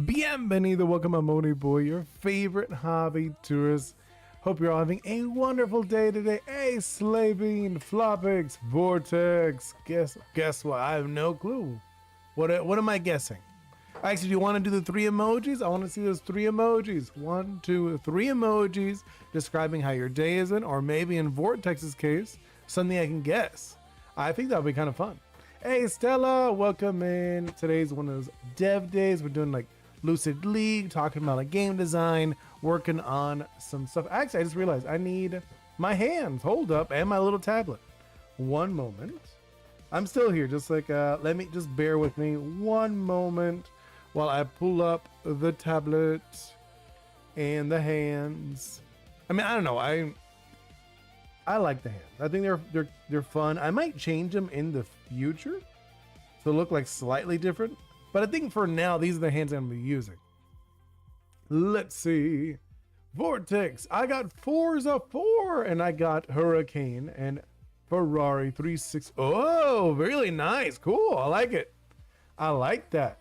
Bienvenido, welcome to Oni Boi, your favorite hobby tourist. Hope you're all having a wonderful day today. Hey, Slavine, Flopix, Vortex. Guess what? I have no clue. What am I guessing? Actually, do you want to do the three emojis? I want to see those three emojis. 1, 2, 3 emojis describing how your day is in, or maybe in Vortex's case, something I can guess. I think that would be kind of fun. Hey, Stella, welcome in. Today's one of those dev days. We're doing like Lucid League, talking about like game design, working on some stuff. Actually, I just realized I need my hands, hold up, and my little tablet. One moment. I'm still here, just like, let me, just bear with me one moment while I pull up the tablet and the hands. I mean, I don't know, I like the hands. I think they're fun. I might change them in the future to look like slightly different. But I think for now, these are the hands I'm going to be using. Let's see. Vortex. I got Forza 4 and I got Hurricane and Ferrari 360. Oh, really nice. Cool. I like it. I like that.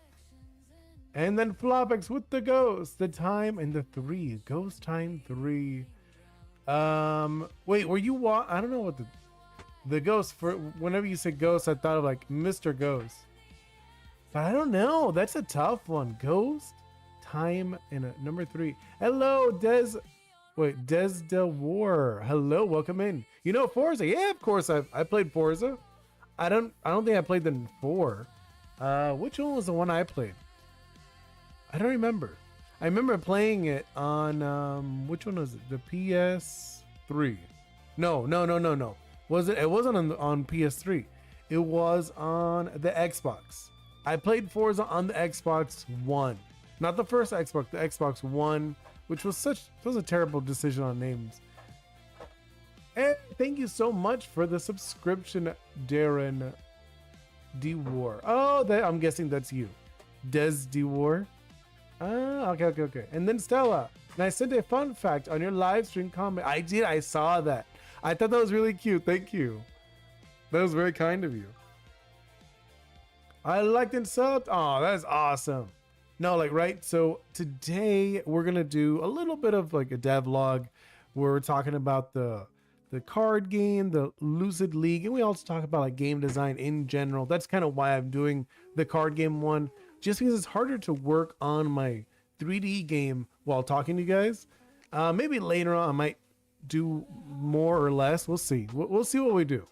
And then Flopix with the ghost. The time and the 3. Ghost time 3. Wait, were you I don't know what the ghost, for whenever you say ghost, I thought of like Mr. Ghost. But I don't know. That's a tough one. Ghost, time, and number 3. Hello, Des de War. Hello, welcome in. You know Forza? Yeah, of course. I played Forza. I don't think I played the 4. Which one was the one I played? I don't remember. I remember playing it on which one was it? The PS3. No. Was it? It wasn't on PS3. It was on the Xbox. I played Forza on the Xbox One, not the first Xbox, the Xbox One, which was a terrible decision on names. And thank you so much for the subscription, Darren D War. Oh, I'm guessing that's you, Des D War. Ah, okay. And then Stella, and I sent a fun fact on your live stream comment. I did. I saw that. I thought that was really cute. Thank you. That was very kind of you. I liked and subbed. Oh, that's awesome. No, like, right. So today we're going to do a little bit of like a devlog where we're talking about the card game, the Lucid League, and we also talk about like game design in general. That's kind of why I'm doing the card game one, just because it's harder to work on my 3D game while talking to you guys. Maybe later on I might do more or less. We'll see. We'll see what we do.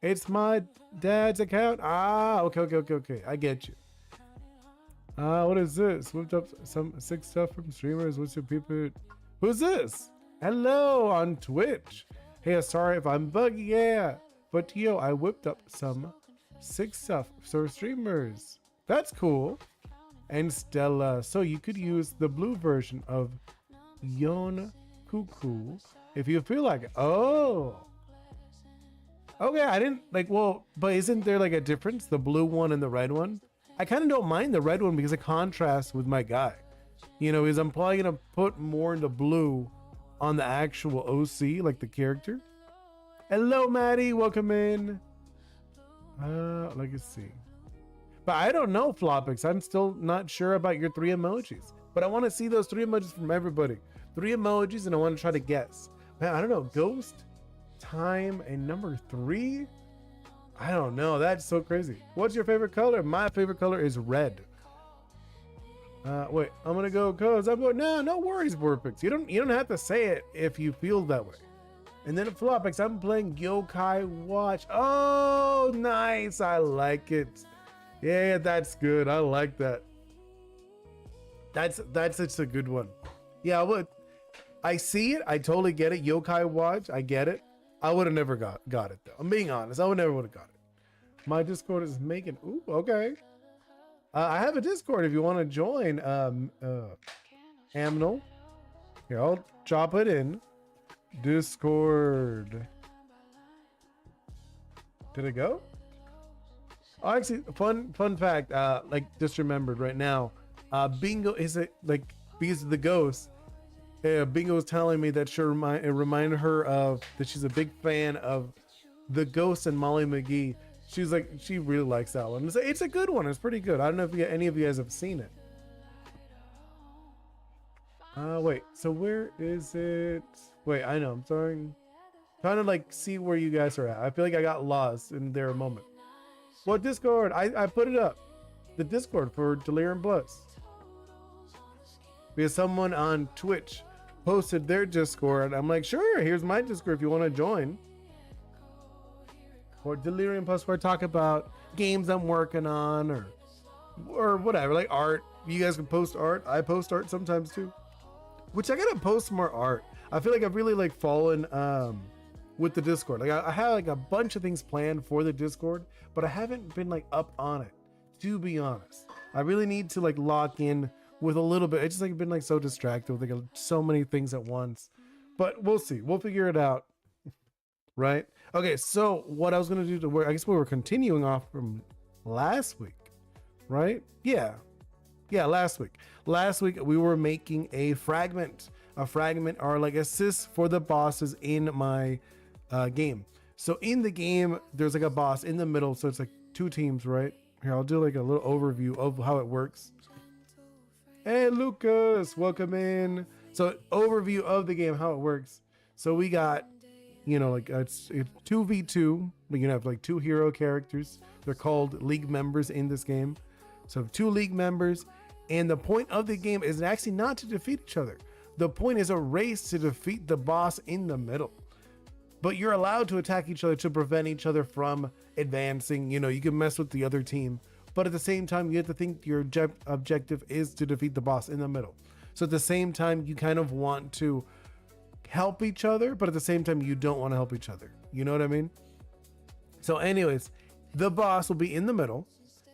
It's my dad's account. Ah, okay. I get you. What is this? Whipped up some sick stuff from streamers. What's your people? Who's this? Hello on Twitch. Hey, sorry if I'm buggy. Yeah, but yo, I whipped up some sick stuff for streamers. That's cool. And Stella, so you could use the blue version of Yon Cuckoo if you feel like it. Oh. Okay, I didn't like, well, but isn't there like a difference? The blue one and the red one? I kind of don't mind the red one because it contrasts with my guy. You know, because I'm probably going to put more into blue on the actual OC, like the character. Hello, Maddie. Welcome in. Let's see. But I don't know, Flopix. I'm still not sure about your 3 emojis. But I want to see those 3 emojis from everybody. 3 emojis, and I want to try to guess. Man, I don't know. Ghost, time, and number 3? I don't know. That's so crazy. What's your favorite color? My favorite color is red. Wait, I'm gonna go cause I'm going. No worries, Vortex. You don't have to say it if you feel that way. And then Flopix, I'm playing Yokai Watch. Oh, nice. I like it. Yeah, that's good. I like that. That's such a good one. Yeah, I see it. I totally get it. Yokai Watch. I get it. I would have never got it though. I'm being honest. I would never would have got it. My Discord is making. Ooh, okay. I have a Discord if you want to join. Amnal. Here, I'll drop it in. Discord. Did it go? Oh, actually, fun fact. Like just remembered right now. Bingo is it like because of the ghost. Bingo was telling me that it reminded her of that she's a big fan of the Ghost and Molly McGee. She's like, she really likes that one. It's a good one. It's pretty good. I don't know if any of you guys have seen it. Wait, so where is it? Wait, I know, I'm sorry. Trying to like see where you guys are at. I feel like I got lost in there a moment. What Discord? I put it up. The Discord for Delirium Plus. Because someone on Twitch posted their Discord. I'm like, sure, here's my Discord if you want to join. Or Delirium Plus, where I talk about games I'm working on or whatever, like art. You guys can post art. I post art sometimes too. Which I gotta post more art. I feel like I've really like fallen with the Discord. Like I have like a bunch of things planned for the Discord, but I haven't been like up on it, to be honest. I really need to like lock in with a little bit. It's just like been like so distracted with like so many things at once. But we'll see. We'll figure it out. Right? Okay, so what I was gonna do to work, I guess we were continuing off from last week, right? Yeah, last week. Last week we were making a fragment. A fragment are like assists for the bosses in my game. So in the game, there's like a boss in the middle. So it's like two teams, right? Here, I'll do like a little overview of how it works. Hey, Lucas, welcome in. So overview of the game, how it works. So we got, you know, like it's 2v2. We can have like two hero characters. They're called league members in this game. So two league members. And the point of the game is actually not to defeat each other. The point is a race to defeat the boss in the middle. But you're allowed to attack each other to prevent each other from advancing. You know, you can mess with the other team. But at the same time, you have to think your objective is to defeat the boss in the middle. So at the same time, you kind of want to help each other, but at the same time, you don't want to help each other. You know what I mean? So anyways, the boss will be in the middle,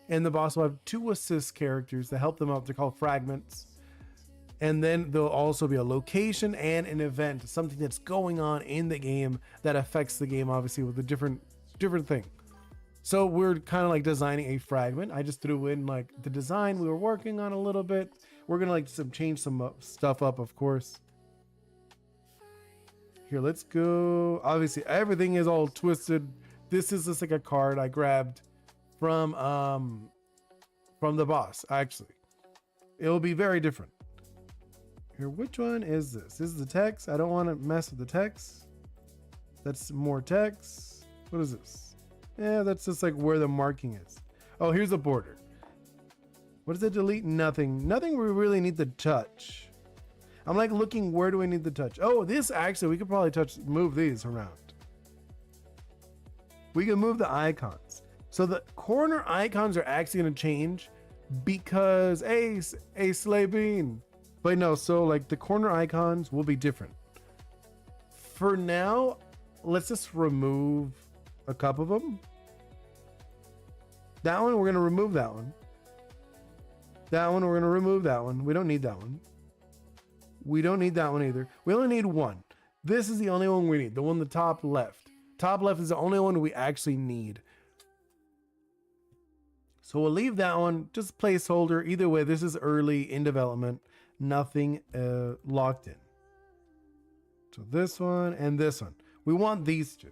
and the boss will have two assist characters that help them out. They're called fragments. And then there'll also be a location and an event, something that's going on in the game that affects the game, obviously, with a different thing. So we're kind of like designing a fragment. I just threw in like the design we were working on a little bit. We're gonna like change some stuff up, of course. Here, let's go. Obviously, everything is all twisted. This is just like a card I grabbed from the boss. Actually, it'll be very different. Here, which one is this? This is the text. I don't want to mess with the text. That's more text. What is this? Yeah, that's just like where the marking is. Oh, here's the border. What does it delete? Nothing. Nothing we really need to touch. I'm like looking, where do I need to touch? Oh, this actually, we could probably move these around. We can move the icons. So the corner icons are actually going to change because, hey, Slay Bean. But no, so like the corner icons will be different. For now, let's just remove a couple of them. That one, we're going to remove that one. That one, we're going to remove that one. We don't need that one. We don't need that one either. We only need one. This is the only one we need. The one the top left. Top left is the only one we actually need. So we'll leave that one. Just placeholder. Either way, this is early in development. Nothing locked in. So this one and this one. We want these two.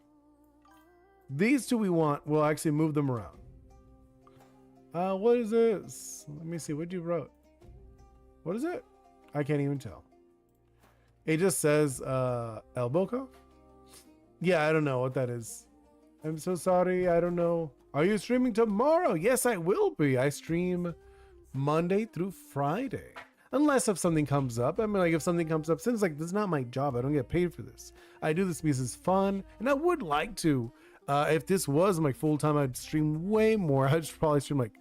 These two we want. We'll actually move them around. What is this? Let me see what you wrote. What is it? I can't even tell. It just says elbow cuff. Yeah, I don't know what that is. I'm so sorry. I don't know. Are you streaming tomorrow? Yes, I will be. I stream Monday through Friday. Unless if something comes up. I mean, like if something comes up, since like this is not my job, I don't get paid for this. I do this because it's fun, and I would like to. If this was my full time, I'd stream way more. I'd probably stream like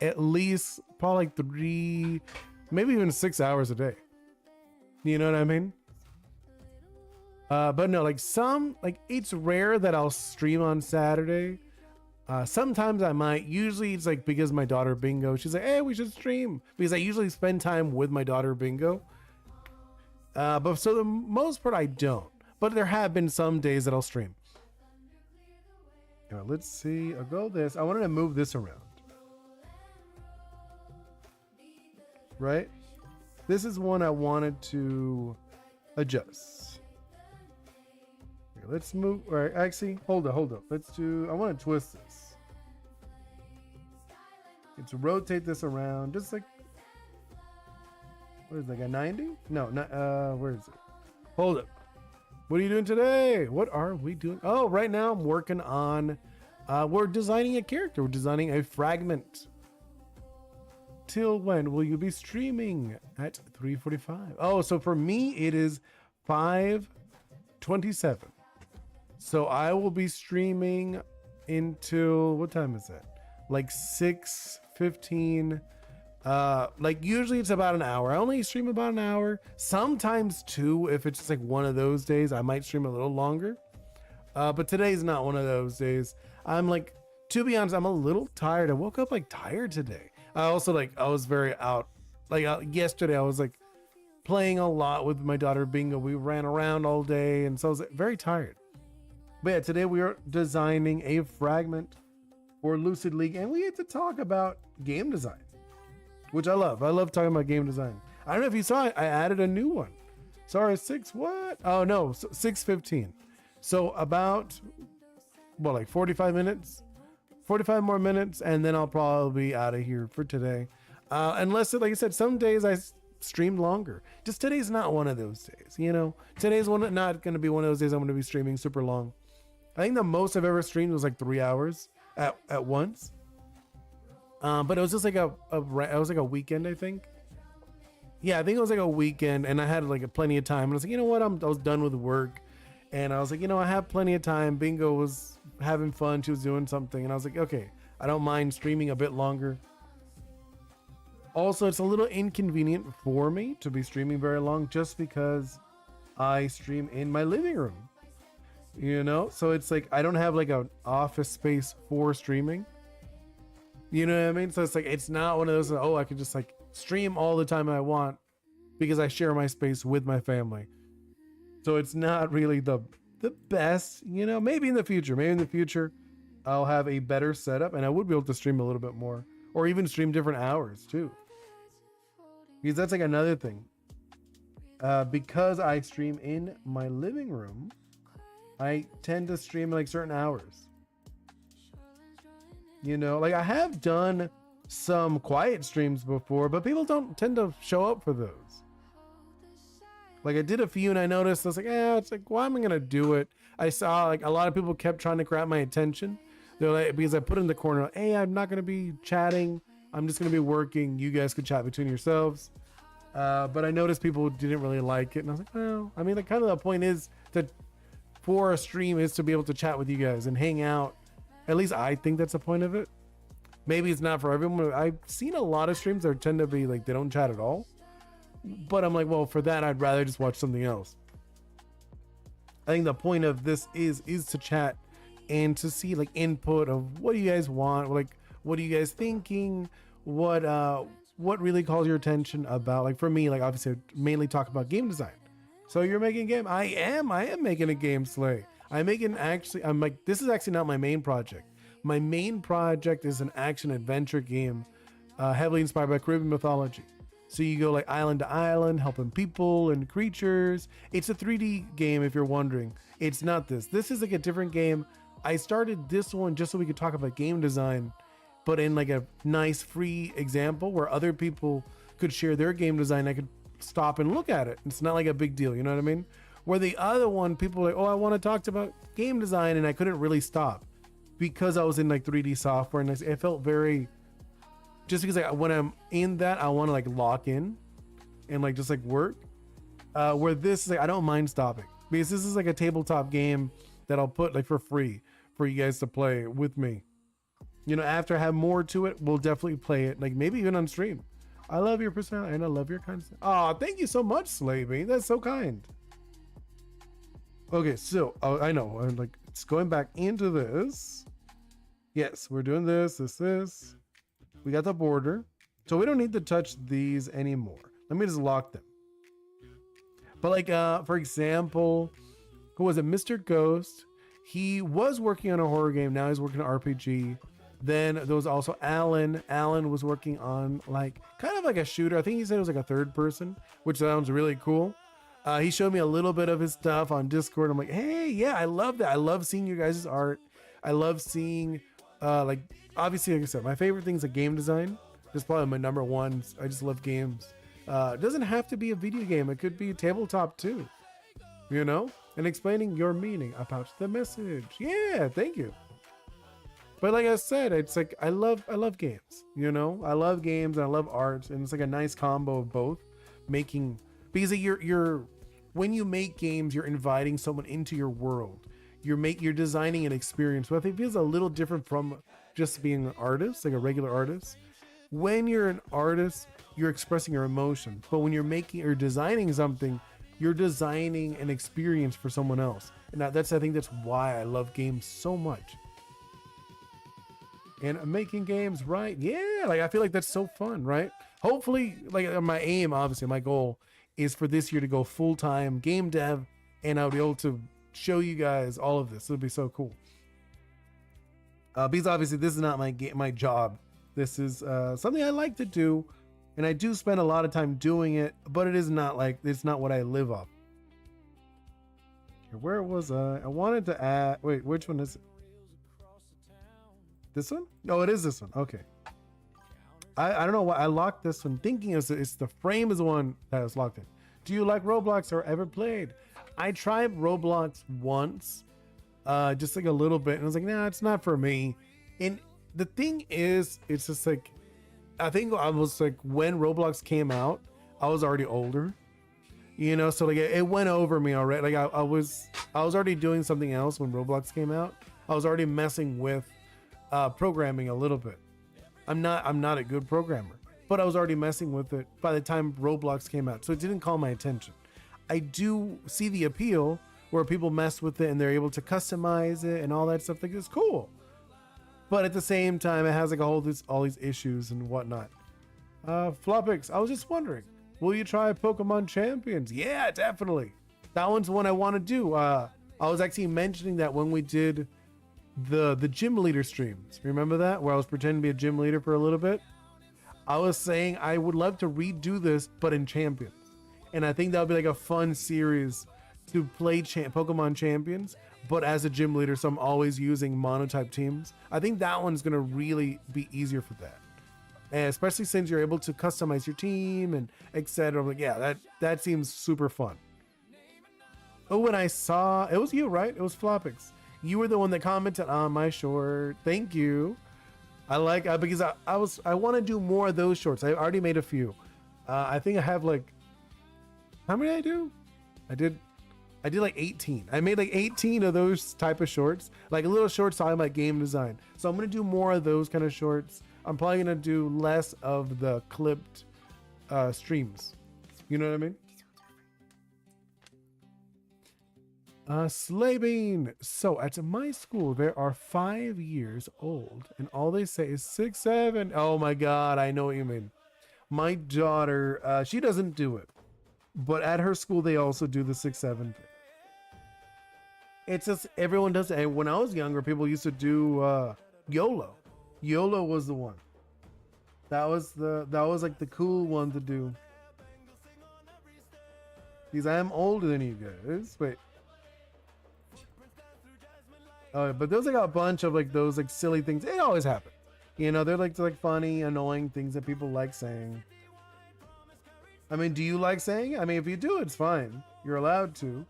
at least probably like 3, maybe even 6 hours a day. You know what I mean? But no, like it's rare that I'll stream on Saturday. Sometimes I might. Usually it's like because my daughter Bingo, she's like, hey, we should stream, because I usually spend time with my daughter Bingo. But so the most part I don't. But there have been some days that I'll stream. Let's see. I'll go this. I wanted to move this around. Right? This is one I wanted to adjust. Here, let's move. Or actually, hold up. Let's do. I want to twist this. Let's rotate this around. Just like. What is it, like a 90? No, not, where is it? Hold it. What are you doing today? What are we doing? Oh, right now I'm working on, we're designing a character. We're designing a fragment. Till when will you be streaming? At 3:45. Oh, so for me, it is 5:27. So I will be streaming until, what time is it? Like 6:15. Like usually it's about an hour. I only stream about an hour, sometimes two. If it's just like one of those days, I might stream a little longer. But today's not one of those days. I'm like, to be honest, I'm a little tired. I woke up like tired today. I also I was very out. Like yesterday, I was like playing a lot with my daughter Bingo. We ran around all day, and so I was very tired. But yeah, today we are designing a fragment for Lucid League, and we get to talk about game design, which I love. I love talking about game design. I don't know if you saw it. I added a new one. Sorry, 6:15. So about, well, like 45 minutes, 45 more minutes, and then I'll probably be out of here for today. Unless, like I said, some days I streamed longer. Just today's not one of those days, you know? Today's not going to be one of those days I'm going to be streaming super long. I think the most I've ever streamed was like 3 hours at once. But it was just like it was like a weekend, I think. Yeah, I think it was like a weekend, and I had like plenty of time. And I was like, you know what? I was done with work, and I was like, you know, I have plenty of time. Bingo was having fun. She was doing something, and I was like, okay, I don't mind streaming a bit longer. Also, it's a little inconvenient for me to be streaming very long, just because I stream in my living room. You know, so it's like I don't have like an office space for streaming. You know what I mean? So it's like, it's not one of those, oh, I can just like stream all the time I want because I share my space with my family. So it's not really the best, you know. Maybe in the future I'll have a better setup, and I would be able to stream a little bit more, or even stream different hours too. Because that's like another thing. Because I stream in my living room, I tend to stream like certain hours. You know, like I have done some quiet streams before, but people don't tend to show up for those. Like I did a few, and I noticed, I was like, it's like, why am I gonna do it? I saw like a lot of people kept trying to grab my attention. They're like, because I put in the corner, hey, I'm not gonna be chatting. I'm just gonna be working. You guys could chat between yourselves. But I noticed people didn't really like it, and I was like, well, I mean, like kind of the point is that for a stream is to be able to chat with you guys and hang out. At least I think that's the point of it. Maybe it's not for everyone. I've seen a lot of streams that tend to be like they don't chat at all. But I'm like, well, for that, I'd rather just watch something else. I think the point of this is to chat and to see like input of what do you guys want, like what are you guys thinking, what really calls your attention about, like for me, like obviously I mainly talk about game design. So you're making a game. I am making a game, Slay. I'm like, this is actually not my main project. My main project is an action adventure game, heavily inspired by Caribbean mythology. So you go like island to island, helping people and creatures. It's a 3D game, if you're wondering. It's not this. This is like a different game. I started this one just so we could talk about game design, but in like a nice free example where other people could share their game design. I could stop and look at it. It's not like a big deal, you know what I mean? Where the other one, people were like, oh, I want to talk about game design, and I couldn't really stop because I was in like 3D software, and it felt very, just because when I'm in that, I want to like lock in and like just like work. Where this is like, I don't mind stopping because this is like a tabletop game that I'll put like for free for you guys to play with me. You know, after I have more to it, we'll definitely play it, like maybe even on stream. I love your personality and I love your kindness. Oh, thank you so much, Slavey. That's so kind. Okay, so I know, I'm like, it's going back into this. Yes, we're doing this. We got the border, so we don't need to touch these anymore. Let me just lock them. But like, for example, who was it? Mr. Ghost. He was working on a horror game. Now he's working on RPG. Then there was also Alan. Alan was working on like kind of like a shooter. I think he said it was like a third person, which sounds really cool. He showed me a little bit of his stuff on Discord. I'm like, hey, yeah, I love that. I love seeing you guys' art. I love seeing, like, obviously, like I said, my favorite thing is like game design. That's probably my number one. I just love games. It doesn't have to be a video game. It could be a tabletop too, you know, and explaining your meaning about the message. Yeah, thank you. But like I said, it's like I love games, you know. I love games and I love art, and it's like a nice combo of both. Making, because you're when you make games, you're inviting someone into your world. You're designing an experience. So I think it feels a little different from just being an artist, like a regular artist. When you're an artist, you're expressing your emotion. But when you're making or designing something, you're designing an experience for someone else. And I think that's why I love games so much. And making games, right? Yeah, like I feel like that's so fun, right? Hopefully, like my aim, obviously, my goal is for this year to go full-time game dev, and I'll be able to show you guys all of this. It'll be so cool. Because obviously this is not my job. This is something I like to do, and I do spend a lot of time doing it, but it's not what I live off. Where was I? I wanted to add, wait, which one is it? This one? No, it is this one. Okay. I don't know why I locked this one thinking it's the frame is the one that was locked in. Do you like Roblox or ever played? I tried Roblox once, just like a little bit, and I was like, nah, it's not for me. And the thing is, it's just like, I think I was like, when Roblox came out, I was already older, you know, so like it went over me already. Like I was already doing something else when Roblox came out. I was already messing with programming a little bit. I'm not a good programmer, but I was already messing with it by the time Roblox came out, so it didn't call my attention. I do see the appeal where people mess with it and they're able to customize it and all that stuff. Like, it's cool, but at the same time, it has like all these issues and whatnot. Flopix, I was just wondering, will you try Pokemon Champions? Yeah, definitely. That one's one I want to do. I was actually mentioning that when we did the gym leader streams. Remember that, where I was pretending to be a gym leader for a little bit? I was saying I would love to redo this, but in Champions. And I think that would be like a fun series to play Pokemon Champions, but as a gym leader, so I'm always using monotype teams. I think that one's gonna really be easier for that, and especially since you're able to customize your team and etc. Like, yeah, that seems super fun. Oh, when I saw, it was you, right? It was Flopix. You were the one that commented on my short. Thank you. I like, because I want to do more of those shorts. I already made a few. I think I have like, how many did I do? I did like 18. I made like 18 of those type of shorts, like a little shorts talking about game design. So I'm going to do more of those kind of shorts. I'm probably going to do less of the clipped streams. You know what I mean? Slaving. So at my school, there are 5 years old, and all they say is 6, 7. Oh my God, I know what you mean. My daughter, she doesn't do it, but at her school, they also do the 6, 7 thing. It's just, everyone does it. And when I was younger, people used to do YOLO. YOLO was the one. That was like the cool one to do. Because I am older than you guys. Wait. But there's like a bunch of like those like silly things. It always happens. You know, they're like funny, annoying things that people like saying. I mean, do you like saying it? I mean, if you do, it's fine. You're allowed to.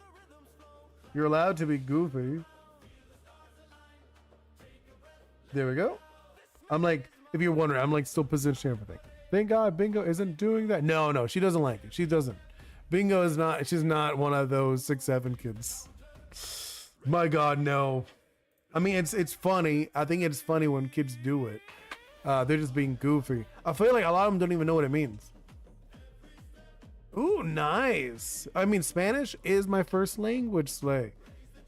You're allowed to be goofy. There we go. I'm like, if you're wondering, I'm like still positioning everything. Thank God Bingo isn't doing that. No, she doesn't like it. She doesn't. Bingo is not, she's not one of those 6, 7 kids. My God, no. I mean, it's funny. I think it's funny when kids do it. They're just being goofy. I feel like a lot of them don't even know what it means. Ooh, nice. I mean, Spanish is my first language, Slay.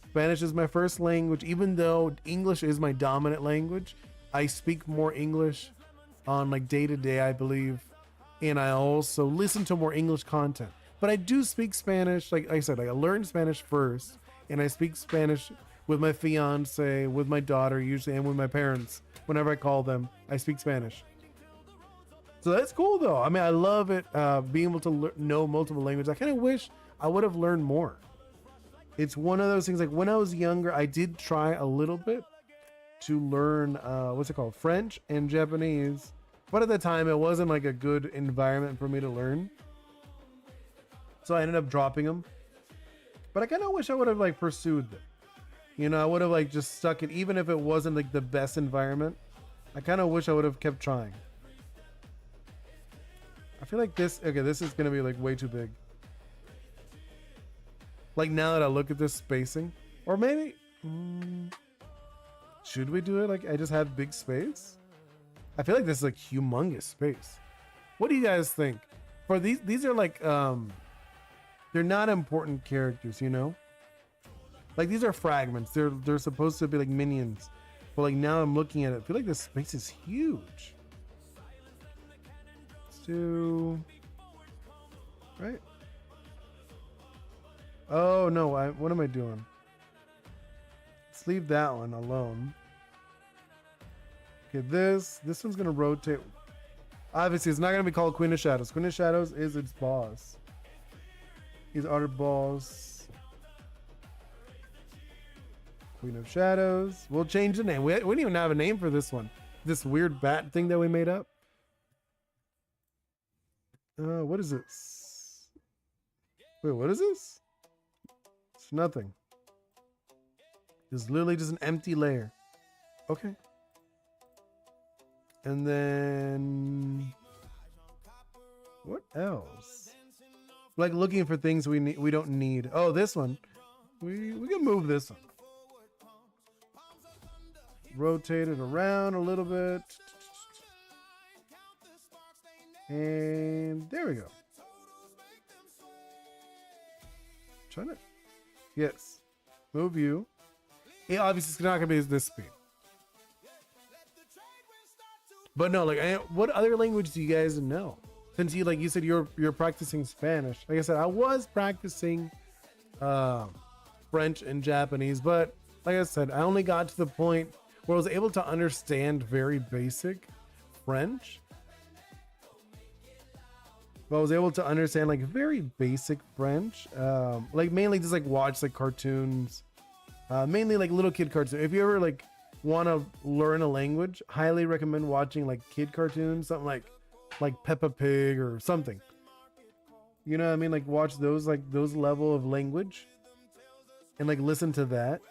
Spanish is my first language, even though English is my dominant language. I speak more English on like day to day, I believe. And I also listen to more English content. But I do speak Spanish. Like I said, I learned Spanish first. And I speak Spanish with my fiance, with my daughter usually, and with my parents. Whenever I call them, I speak Spanish. So that's cool though. I mean, I love it, being able to know multiple languages. I kind of wish I would have learned more. It's one of those things, like when I was younger, I did try a little bit to learn, what's it called? French and Japanese. But at the time, it wasn't like a good environment for me to learn. So I ended up dropping them. But I kind of wish I would have like pursued them. You know, I would have like just stuck it, even if it wasn't like the best environment. I kind of wish I would have kept trying. I feel like this, okay, this is going to be like way too big. Like now that I look at this spacing, or maybe, should we do it? Like I just have big space. I feel like this is like humongous space. What do you guys think? For these are like, they're not important characters, you know? Like these are fragments. They're supposed to be like minions. But like now I'm looking at it, I feel like this space is huge. Let's do, right? Oh no, what am I doing? Let's leave that one alone. Okay, this one's gonna rotate. Obviously, it's not gonna be called Queen of Shadows. Queen of Shadows is its boss. These are boss. Queen of Shadows. We'll change the name. We didn't even have a name for this one. This weird bat thing that we made up. What is this? Wait, what is this? It's nothing. It's literally just an empty layer. Okay. And then what else? Like looking for things we don't need. Oh, this one. We can move this one. Rotate it around a little bit. And there we go. Trying to, yes. Move you. Yeah, obviously it's not gonna be this speed. But no, like, what other language do you guys know? Since you said you're practicing Spanish. Like I said, I was practicing French and Japanese, but like I said, I only got to the point where I was able to understand very basic French. But I was able to understand like very basic French, like mainly just like watch like cartoons, mainly like little kid cartoons. If you ever like want to learn a language, highly recommend watching like kid cartoons, something like Peppa Pig or something. You know what I mean? Like watch those, like those level of language and like listen to that.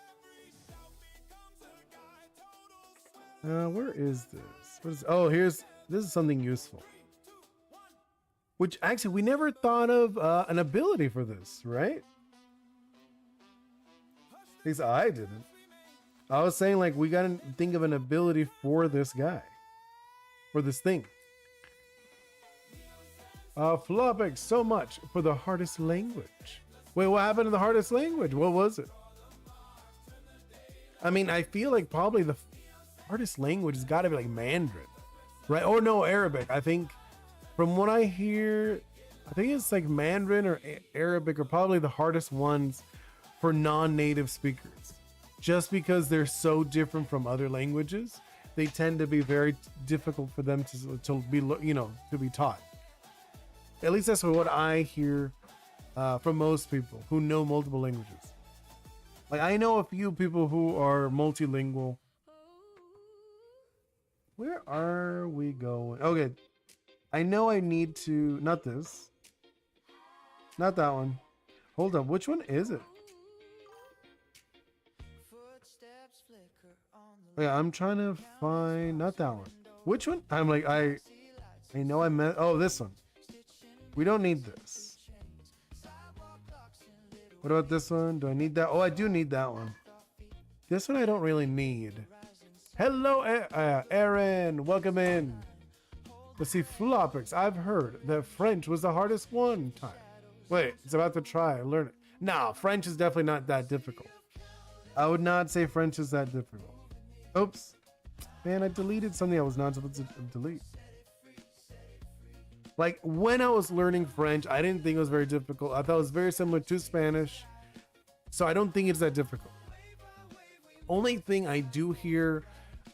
Where is this? Oh, this is something useful. Which actually we never thought of an ability for this, right? At least I didn't. I was saying like we gotta think of an ability for this guy. For this thing. Flopix, so much for the hardest language. Wait, what happened to the hardest language? What was it? I mean, I feel like probably the hardest language has got to be like Mandarin, right? Or no, Arabic. I think from what I hear, I think it's like Mandarin or Arabic are probably the hardest ones for non-native speakers. Just because they're so different from other languages, they tend to be very difficult for them to be, you know, to be taught. At least that's what I hear from most people who know multiple languages. Like I know a few people who are multilingual. Where are we going? Okay. I know I need to, not this. Not that one. Hold up, which one is it? Yeah, I'm trying to find, not that one. Which one? I'm like, I know I meant, oh, this one. We don't need this. What about this one? Do I need that? Oh, I do need that one. This one I don't really need. Hello, Aaron. Welcome in. Let's see, Flopix. I've heard that French was the hardest one time. Wait, it's about to try. Learn it. No, French is definitely not that difficult. I would not say French is that difficult. Oops. Man, I deleted something I was not supposed to delete. Like, when I was learning French, I didn't think it was very difficult. I thought it was very similar to Spanish. So I don't think it's that difficult. Only thing I do hear,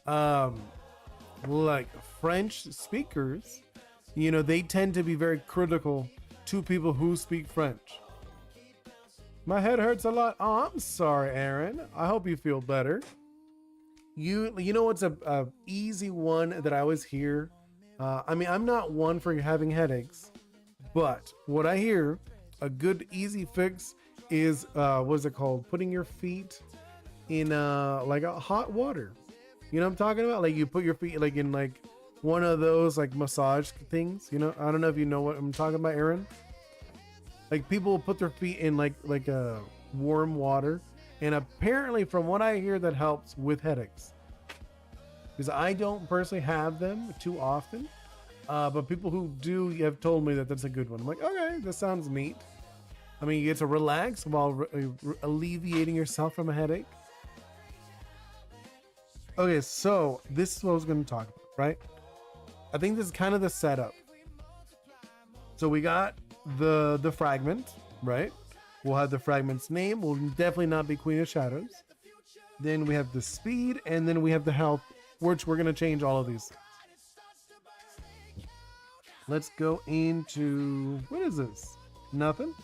like French speakers, you know, they tend to be very critical to people who speak French. My head hurts a lot. Oh, I'm sorry, Aaron. I hope you feel better. You know what's a easy one that I always hear? I mean, I'm not one for having headaches, but what I hear a good easy fix is what's it called? Putting your feet in like a hot water. You know what I'm talking about? Like you put your feet like in like one of those like massage things. You know, I don't know if you know what I'm talking about, Aaron. Like people will put their feet in like a warm water, and apparently, from what I hear, that helps with headaches. Because I don't personally have them too often, but people who do have told me that that's a good one. I'm like, okay, that sounds neat. I mean, you get to relax while alleviating yourself from a headache. Okay, so this is what I was going to talk about, right? I think this is kind of the setup. So we got the fragment, right? We'll have the fragment's name. Will definitely not be Queen of Shadows. Then we have the speed, and then we have the health, which we're going to change all of these. Let's go into, what is this? Nothing?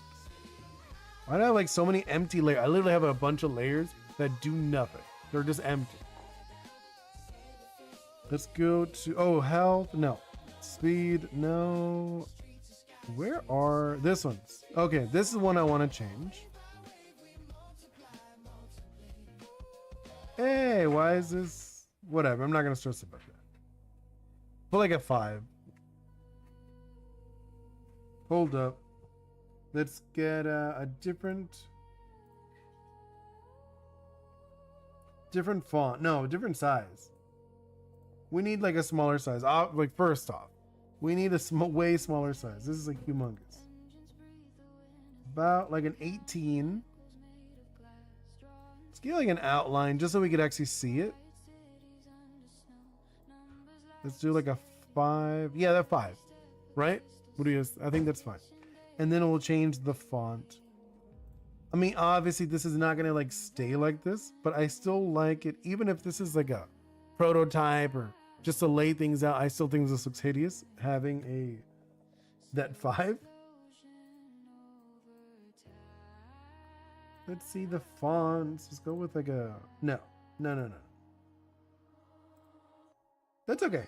Why do I have like so many empty layers? I literally have a bunch of layers that do nothing. They're just empty. Let's go to, oh, health, no. Speed, no. Where are, this one's. Okay, this is one I want to change. Hey, why is this? Whatever, I'm not going to stress about that. Put like a 5. Hold up. Let's get a different font. No, different size. We need like a smaller size. Like first off, we need a way smaller size. This is like humongous. About like an 18. Let's get like an outline just so we could actually see it. Let's do like a 5. Yeah, that 5. Right? What do you guys? I think that's fine. And then we'll change the font. I mean, obviously this is not gonna like stay like this, but I still like it. Even if this is like a prototype or just to lay things out, I still think this looks hideous having that 5. Let's see the fonts. Let's go with like a no. That's okay.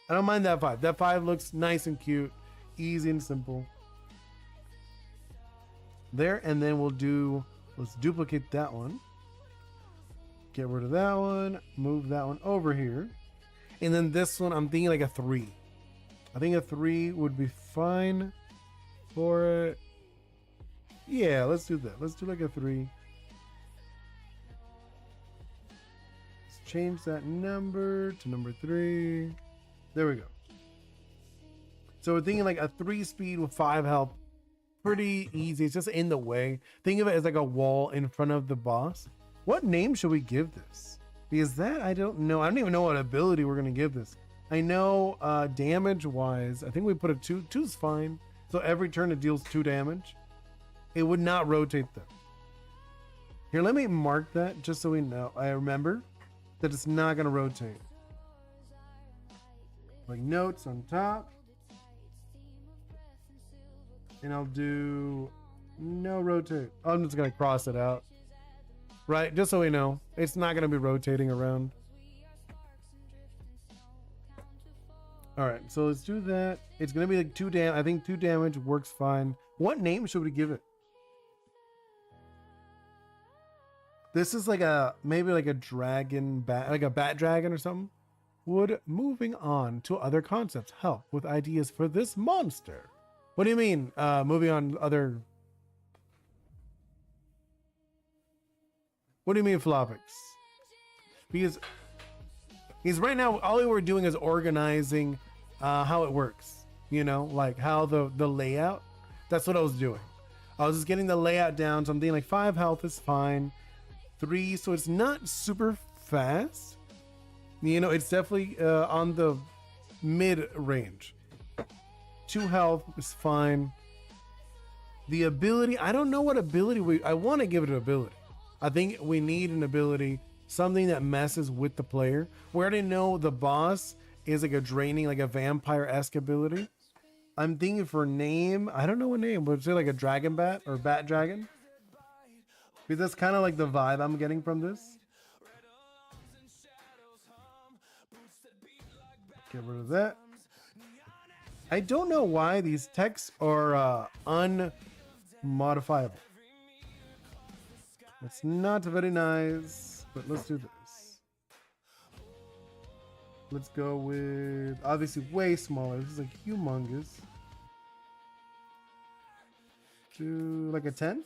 I don't mind that 5. That 5 looks nice and cute, easy and simple. There, and then let's duplicate that one. Get rid of that one, move that one over here. And then this one, I'm thinking like a 3. I think a 3 would be fine for it. Yeah, let's do that. Let's do like a 3. Let's change that number to number 3. There we go. So we're thinking like a 3 speed with 5 health. Pretty easy. It's just in the way. Think of it as like a wall in front of the boss. What name should we give this? Because that, I don't know. I don't even know what ability we're going to give this. I know damage wise, I think we put a 2. 2's fine. So every turn it deals 2 damage. It would not rotate them. Here, let me mark that just so we know. I remember that it's not going to rotate. Like notes on top. And I'll do no rotate. I'm just going to cross it out. Right, just so we know. It's not going to be rotating around. Alright, so let's do that. It's going to be like 2 damage. I think 2 damage works fine. What name should we give it? This is like maybe like a dragon bat, like a bat dragon or something. Would moving on to other concepts help with ideas for this monster? What do you mean, moving on other... What do you mean, Flopix? Because right now, all we were doing is organizing how it works. You know, like how the layout. That's what I was doing. I was just getting the layout down. So I'm thinking like 5 health is fine. 3, so it's not super fast. You know, it's definitely on the mid range. 2 health is fine. The ability, I don't know what ability I want to give it an ability. I think we need an ability, something that messes with the player. We already know the boss is like a draining, like a vampire-esque ability. I'm thinking for name, I don't know what name, but say like a dragon bat or bat dragon. Because that's kind of like the vibe I'm getting from this. Get rid of that. I don't know why these texts are modifiable. It's not very nice, but let's do this. Let's go with obviously way smaller. This is like humongous. Do like a 10.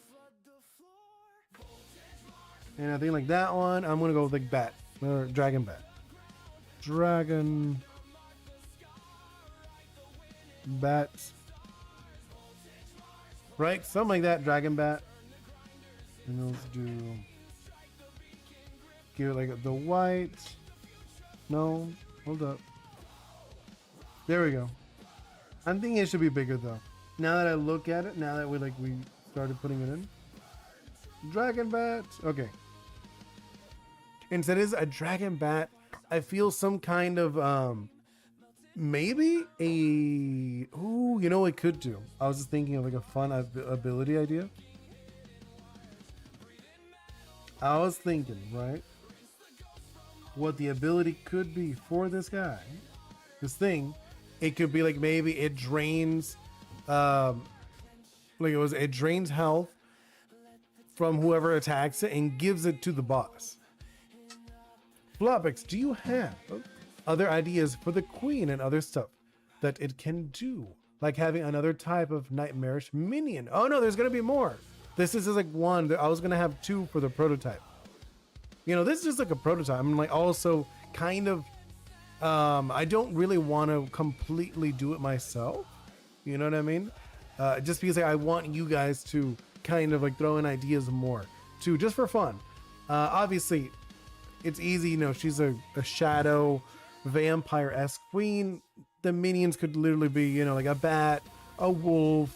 And I think like that one, I'm gonna go with like bat or dragon bat. Dragon bat. Right? Something like that, dragon bat. And let's do give it like the white. No, hold up. There we go. I'm thinking it should be bigger though. Now that I look at it, now that we started putting it in. Dragon bat. Okay. Instead is a dragon bat. I feel some kind of maybe a ooh, you know what it could do? I was just thinking of like a fun ability idea. I was thinking, right? What the ability could be for this guy. This thing, it could be like maybe it drains it drains health from whoever attacks it and gives it to the boss. Flopix, do you have other ideas for the queen and other stuff that it can do? Like having another type of nightmarish minion. Oh no, there's gonna be more. This is just like one. I was gonna have two for the prototype. You know, this is just like a prototype. I'm like also kind of, I don't really want to completely do it myself. You know what I mean? Just because I want you guys to kind of like throw in ideas more too, just for fun. Obviously, it's easy. You know, she's a shadow vampire-esque queen. The minions could literally be, you know, like a bat, a wolf.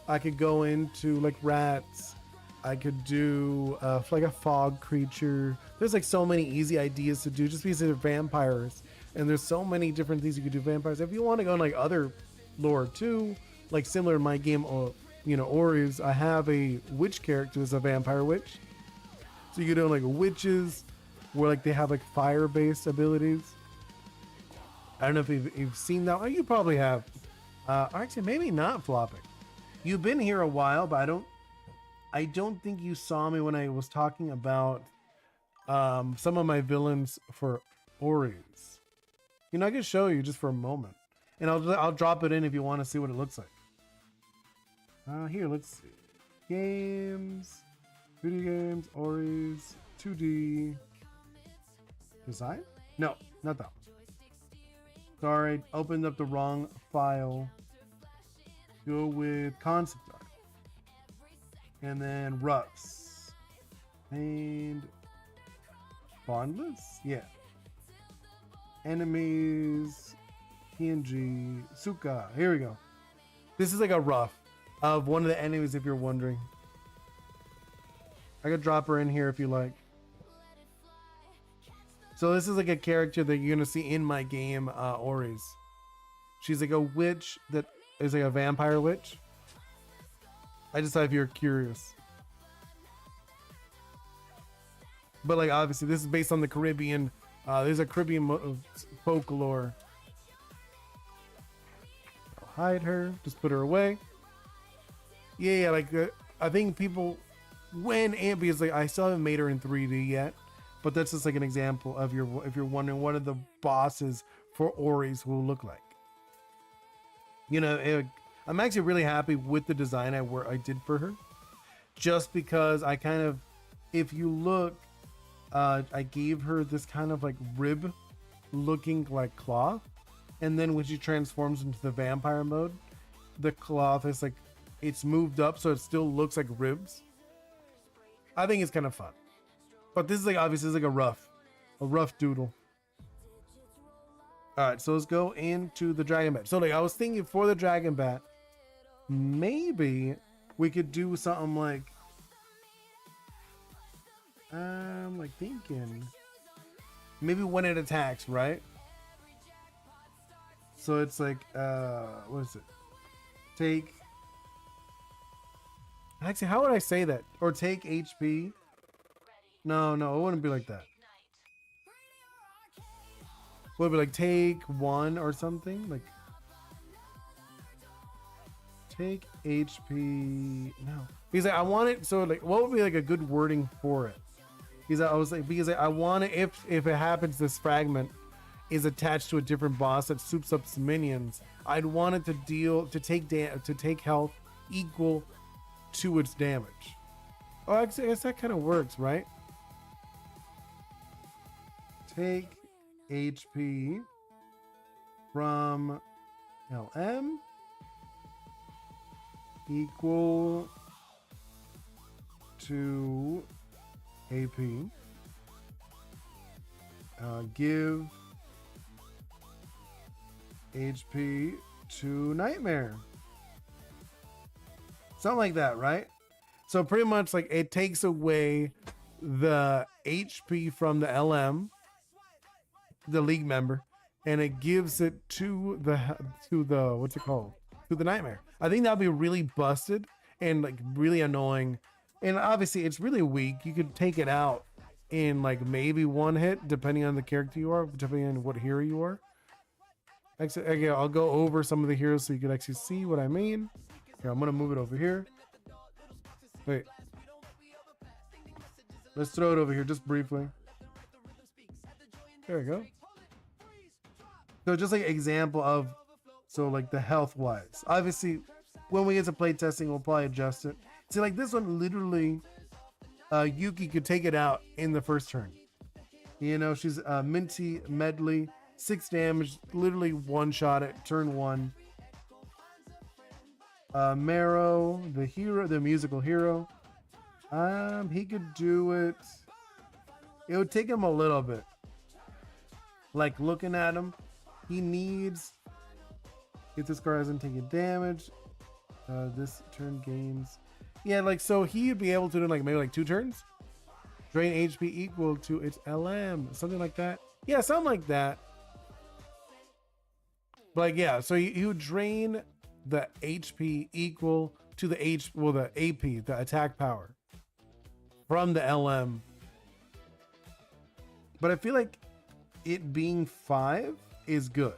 I could go into like rats. I could do like a fog creature. There's like so many easy ideas to do just because they're vampires. And there's so many different things you could do vampires. If you want to go in like other lore too, like similar to my game, you know, Ori's, I have a witch character as a vampire witch. So you could do like witches where like they have like fire-based abilities. I don't know if you've seen that. Oh, you probably have. Actually, maybe not, Flopping. You've been here a while, but I don't think you saw me when I was talking about some of my villains for Ori's. You know, I can show you just for a moment, and I'll drop it in if you want to see what it looks like. Here, let's see. Games, video games, Ori's, 2D design. No, not that one. Sorry, opened up the wrong file. Go with concept art. And then roughs. And bondless? Yeah. Enemies. PNG. Suka. Here we go. This is like a rough of one of the enemies if you're wondering. I could drop her in here if you like. So this is like a character that you're gonna see in my game, Ori's. She's like a witch that is like a vampire witch. I just thought if you're curious. But like obviously this is based on the Caribbean. There's a Caribbean folklore. I'll hide her, just put her away. Yeah, like I think people when Ambi is like I still haven't made her in 3D yet. But that's just like an example of if you're wondering what are the bosses for Ori's will look like. You know, I'm actually really happy with the design I did for her. Just because I kind of, if you look, I gave her this kind of like rib looking like cloth. And then when she transforms into the vampire mode, the cloth is like, it's moved up so it still looks like ribs. I think it's kind of fun. But this is like obviously it's like a rough doodle. All right, so let's go into the dragon bat. So like I was thinking for the dragon bat, maybe we could do something like I'm like thinking maybe when it attacks, right? So it's like what is it? Take actually how would I say that? Or take HP. No, it wouldn't be like that. Would it be like take 1 or something? Like take HP. No. He's like, I want it. So like, what would be like a good wording for it? He's like, I was like, because I want it if it happens, this fragment is attached to a different boss that soups up some minions. I'd want it to take health equal to its damage. Oh, actually, I guess that kind of works, right? Take HP from LM equal to AP. Give HP to Nightmare. Something like that, right? So pretty much like it takes away the HP from the LM, the league member, and it gives it to the what's it called? To the Nightmare. I think that'd be really busted and like really annoying. And obviously it's really weak. You could take it out in like maybe one hit, depending on the character you are, depending on what hero you are. Actually, again, I'll go over some of the heroes so you can actually see what I mean. Here, I'm gonna move it over here. Wait. Let's throw it over here just briefly. There we go. So just like example of, so like the health wise. Obviously, when we get to play testing, we'll probably adjust it. See, like this one, literally, Yuki could take it out in the first turn. You know, she's Minty Medley, 6 damage, literally one shot at turn 1. Marrow, the hero, the musical hero. He could do it. It would take him a little bit. Like looking at him, he needs. If this card hasn't taken damage, this turn gains. Yeah, like so he'd be able to do like maybe like 2 turns. Drain HP equal to its LM, something like that. Yeah, something like that. But like yeah, so you drain the HP equal to the the AP, the attack power from the LM. But I feel like it being 5 is good.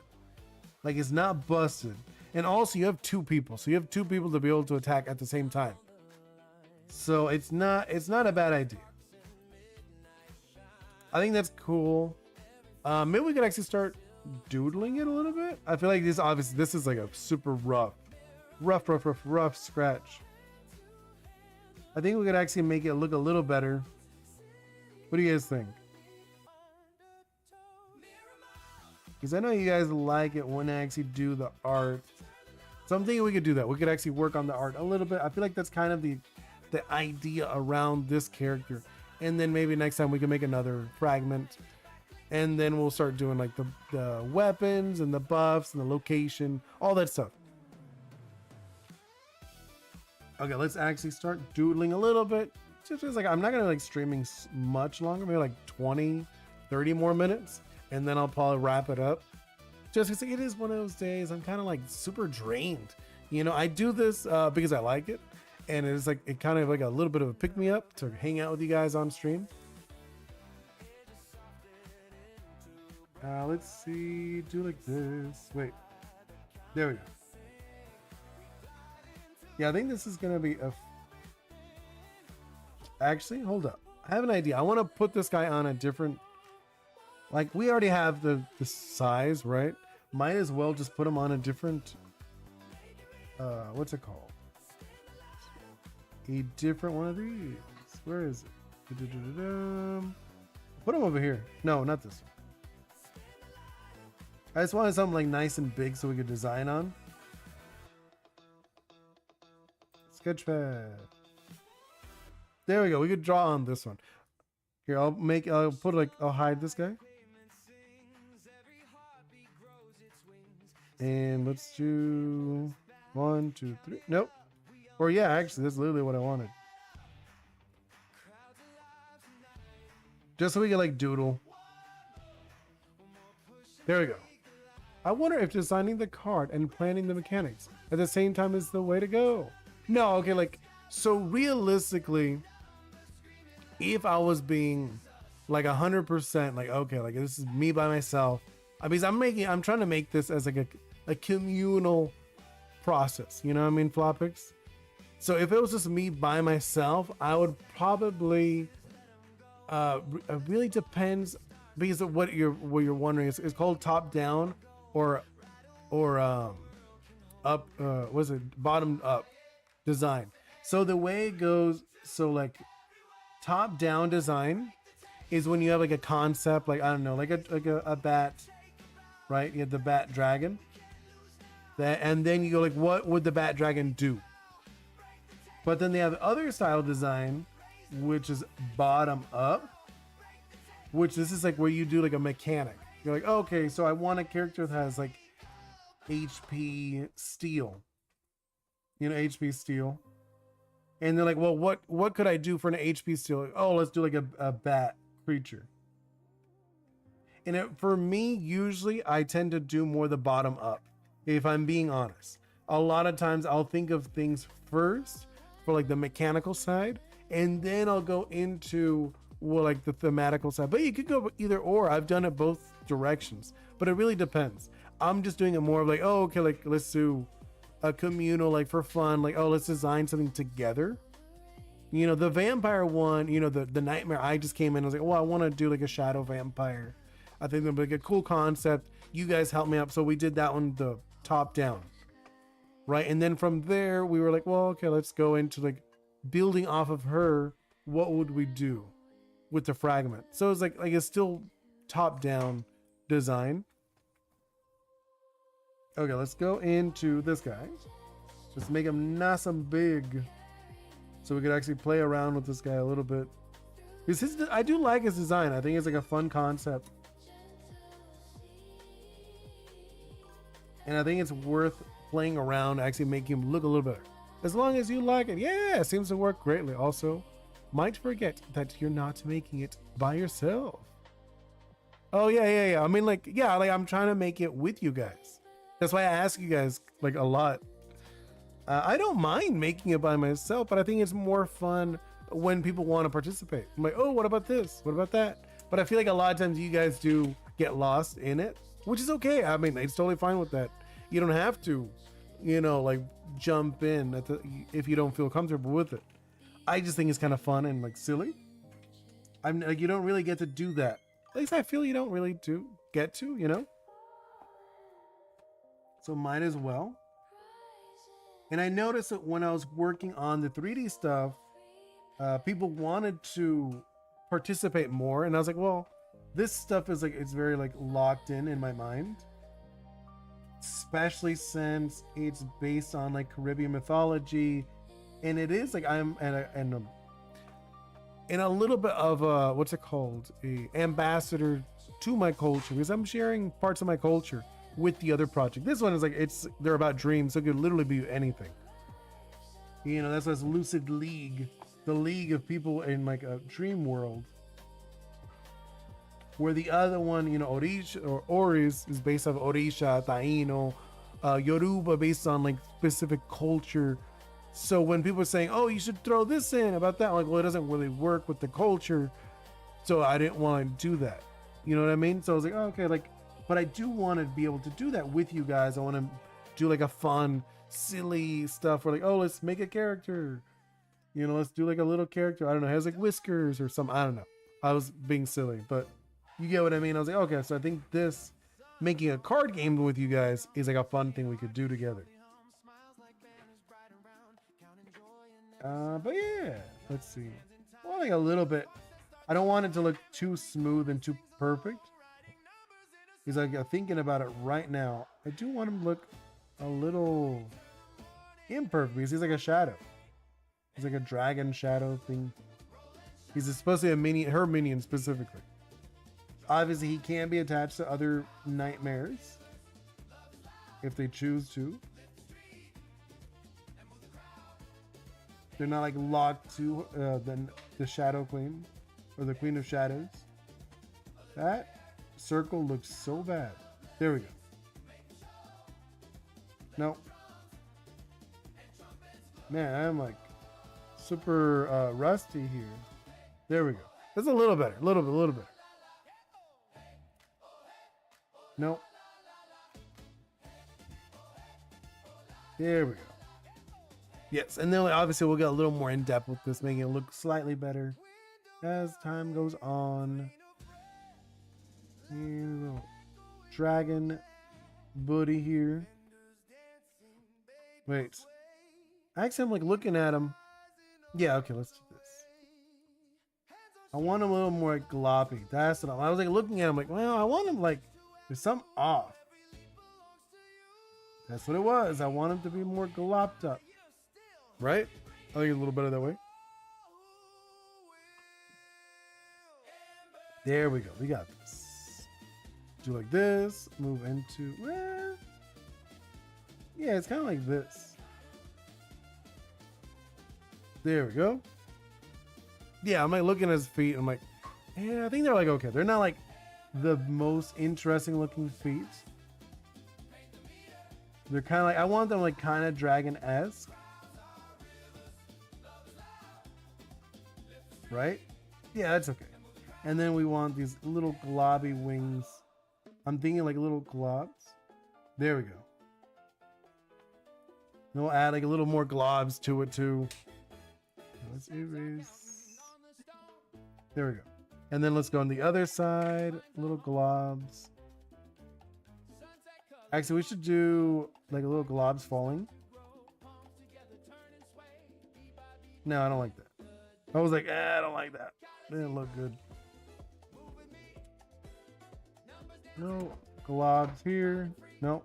Like it's not busted. And also you have 2 people. So you have 2 people to be able to attack at the same time. So it's not a bad idea. I think that's cool. Maybe we could actually start doodling it a little bit. I feel like this is like a super rough scratch. I think we could actually make it look a little better. What do you guys think? Because I know you guys like it when I actually do the art. So I'm thinking we could do that. We could actually work on the art a little bit. I feel like that's kind of the idea around this character. And then maybe next time we can make another fragment. And then we'll start doing like the weapons and the buffs and the location, all that stuff. Okay, let's actually start doodling a little bit. Just like I'm not gonna like streaming much longer, maybe like 20, 30 more minutes. And then I'll probably wrap it up. Just because it is one of those days I'm kind of like super drained. You know, I do this because I like it. And it's like, it kind of like a little bit of a pick me up to hang out with you guys on stream. Let's see, do like this. Wait, there we go. Yeah, I think this is going to be actually, hold up. I have an idea. I want to put this guy on a different, like we already have the size, right? Might as well just put him on a different, what's it called? A different one of these. Where is it? Put him over here. No, not this one. I just wanted something like nice and big so we could design on. Sketchpad. There we go. We could draw on this one. Here, I'll hide this guy. And let's do 1, 2, 3. Nope. Or yeah, actually, that's literally what I wanted. Just so we can like doodle. There we go. I wonder if designing the card and planning the mechanics at the same time is the way to go. No, okay, like, so realistically, if I was being like 100% like, okay, like this is me by myself. I mean, I'm trying to make this as like a communal process. You know what I mean, Flopix? So if it was just me by myself, I would probably it really depends because of what you're wondering. It's called top down or up was it bottom up design. So the way it goes, so like top down design is when you have like a concept, like I don't know, like a bat, right? You have the bat dragon. That, and then you go like, what would the bat dragon do? But then they have other style design, which is bottom up, which this is like where you do like a mechanic. You're like, oh, okay, so I want a character that has like HP steel, HP steel. And they're like, well, what could I do for an HP steel? Oh, let's do like a bat creature. And for me, usually I tend to do more the bottom up, if I'm being honest. A lot of times I'll think of things first for like the mechanical side, and then I'll go into like the thematical side. But you could go either or. I've done it both directions, but it really depends. I'm just doing it more of like, oh, okay, like let's do a communal, like for fun, like, oh, let's design something together. The vampire one, the nightmare, I just came in, I was like, well, I want to do like a shadow vampire. I think that'd be like a cool concept. You guys helped me up. So we did that one, the top down. Right. And then from there, we were like, well, okay, let's go into like building off of her. What would we do with the fragment? So it's like it's still top down design. Okay, let's go into this guy. Just make him nice and big, so we could actually play around with this guy a little bit. Because I do like his design. I think it's like a fun concept, and I think it's worth playing around, actually making him look a little better. As long as you like it, yeah, it seems to work greatly. Also, might forget that you're not making it by yourself. Oh yeah. I mean, like I'm trying to make it with you guys. That's why I ask you guys like a lot. I don't mind making it by myself, but I think it's more fun when people want to participate. I'm like, oh, what about this? What about that? But I feel like a lot of times you guys do get lost in it, which is okay. I mean, it's totally fine with that. You don't have to, like jump in if you don't feel comfortable with it. I just think it's kind of fun and like silly. I'm like, you don't really get to do that. At least I feel you don't really get to. So might as well. And I noticed that when I was working on the 3D stuff, people wanted to participate more. And I was like, well, this stuff is like, it's very like locked in my mind. Especially since it's based on like Caribbean mythology. And it is like I'm in a little bit of a, what's it called? A ambassador to my culture, because I'm sharing parts of my culture with the other project. This one is like, they're about dreams, so it could literally be anything. That's this lucid league, the league of people in like a dream world. Where the other one, Orisha or Oris is based off Orisha, Taino, Yoruba, based on like specific culture. So when people are saying, oh, you should throw this in about that, I'm like, well, it doesn't really work with the culture. So I didn't want to do that. You know what I mean? So I was like, oh, okay, like, but I do want to be able to do that with you guys. I want to do like a fun, silly stuff where like, oh, let's make a character. Let's do like a little character. I don't know, has like whiskers or something. I don't know. I was being silly, but you get what I mean? I was like, okay, so I think this, making a card game with you guys is like a fun thing we could do together. But yeah, let's see. Well, like a little bit. I don't want it to look too smooth and too perfect. Because I'm thinking about it right now. I do want him to look a little imperfect because he's like a shadow. He's like a dragon shadow thing. He's supposed to be a minion, her minion specifically. Obviously, he can be attached to other nightmares if they choose to. They're not like locked to the Shadow Queen or the Queen of Shadows. That circle looks so bad. There we go. Nope. Man, I'm like super rusty here. There we go. That's a little better. A little bit. Nope. There we go. Yes, and then obviously we'll get a little more in depth with this, making it look slightly better as time goes on. Little dragon buddy here. Wait, actually I'm like looking at him. Yeah, okay, let's do this. I want him a little more like, gloppy. That's what I was like looking at him like, well, I want him like there's something off. That's what it was. I want him to be more glopped up. Right? I think it's a little better that way. There we go. We got this. Do like this. Move into... yeah, it's kind of like this. There we go. Yeah, I'm like looking at his feet. I'm like, yeah, I think they're like okay. They're not like the most interesting looking feet. They're kind of like, I want them like kind of dragon-esque. Right? Yeah, that's okay. And then we want these little globby wings. I'm thinking like little globs. There we go. And we'll add like a little more globs to it too. Let's erase. There we go. And then let's go on the other side. Little globs. Actually, we should do like a little globs falling. No, I don't like that. I was like, I don't like that. Didn't look good. No globs here. No.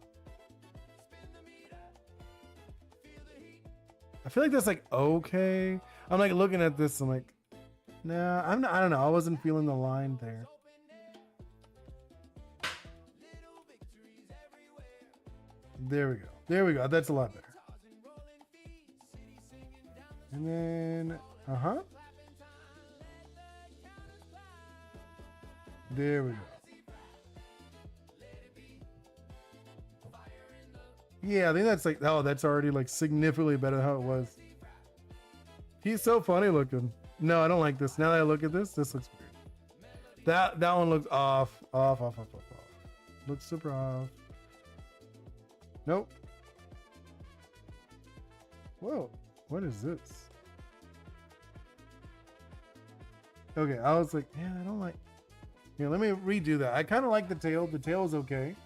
I feel like that's like okay. I'm like looking at this. I'm like, nah. I'm not. I don't know. I wasn't feeling the line there. There we go. There we go. That's a lot better. And then, there we go. Yeah, I think that's like, oh, that's already like significantly better than how it was. He's so funny looking. No, I don't like this. Now that I look at this looks weird. That one looks off. Off. Looks super off. Nope. Whoa, what is this? Okay, I was like, yeah, I don't like. Here, let me redo that. I kind of like the tail. The tail is okay.